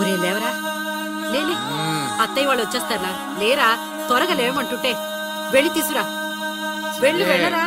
ఒరే లేవరా, లేలే, అత్తయ్య వాళ్ళు వచ్చేస్తారా? లేరా, త్వరగా లేవమంటుంటే. వెళ్ళి తీసురా, వెళ్ళు, వెళ్ళరా.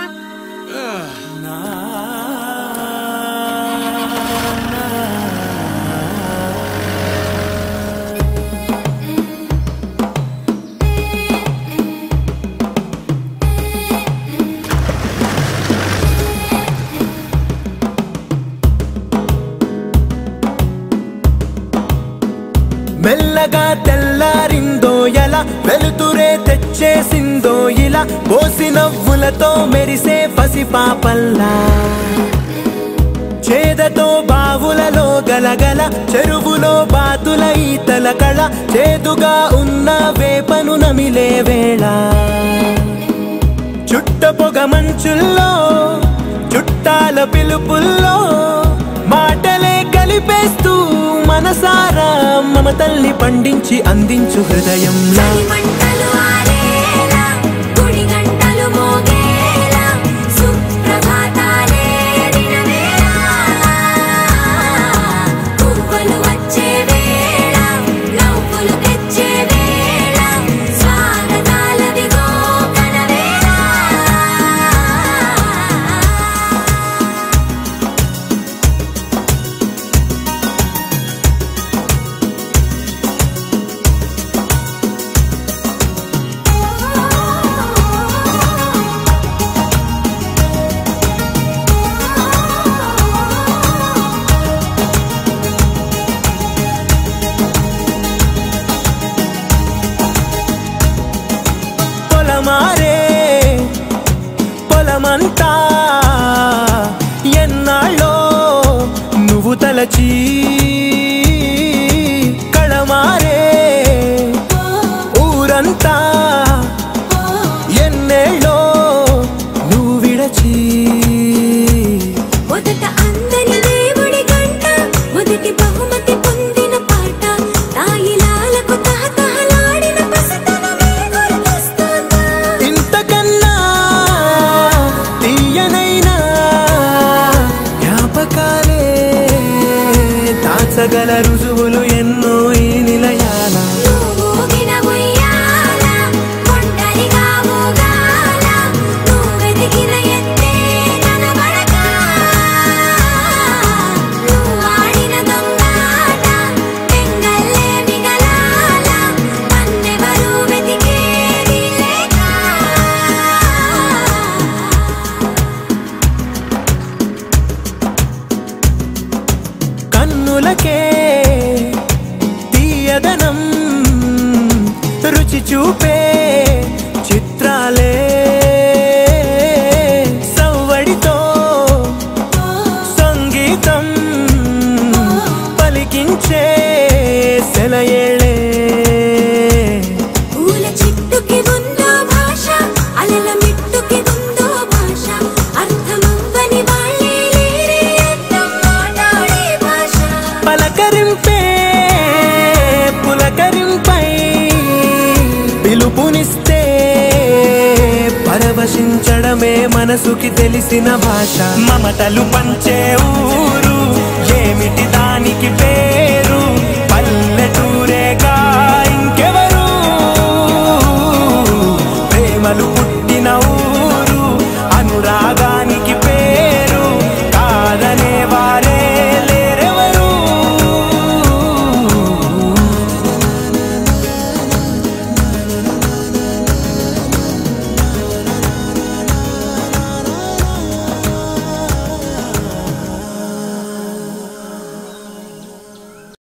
మెల్లగా తెల్లారిందో ఎలా, వెలుతురే తెచ్చేసిందో ఇలా, పోసి నవ్వులతో మెరిసే పసిపాపల్లా. చేదతో బావులలో గలగల, చెరువులో బాతుల ఈతల కళ, చేదుగా ఉన్న వేపను నమిలే వేళ. చుట్ట పొగ మంచుల్లో, చుట్టాల పిలుపుల్లో, మాటలే కలిపేస్తూ మనసారా మమతల్ని పండించి అందించు హృదయంలా. పొలమారే పొలమంతా ఎన్నాళ్ళో నువ్వు తలచి, కళమారే ఊరంతా ఎన్నేళ్ళో నువ్వు విడచి. మొదట అందని దేవుడి గంట, మొదటి బహుమతి పొందిన పాట, తాయిలాలకు తహతహలాడిన పసితనమే గుర్తొస్తుందా? ఇంతకన్నా తీయనైనా జ్ఞాపకాలే దాచగల రుజువులు ఎన్నో ఈ నిలయాల. కన్నులకే తీయదనం రుచి చూపే చిత్రాలే, సవ్వడితో సంగీతం పలికించే సెలయేళే. పూల చెట్టుకి ఉందో భాష, అలల మిట్టుకి ఉందో భాష, అర్థమవ్వని వాళ్ళే లేరే అర్థం మాట్లాడే భాష. పలకరింపే పులకరింపై పిలుపునిస్తే పరవశించడమే మనసుకి తెలిసిన భాష. మమతలు పంచే ఊరు ఏమిటి దానికి పేరు?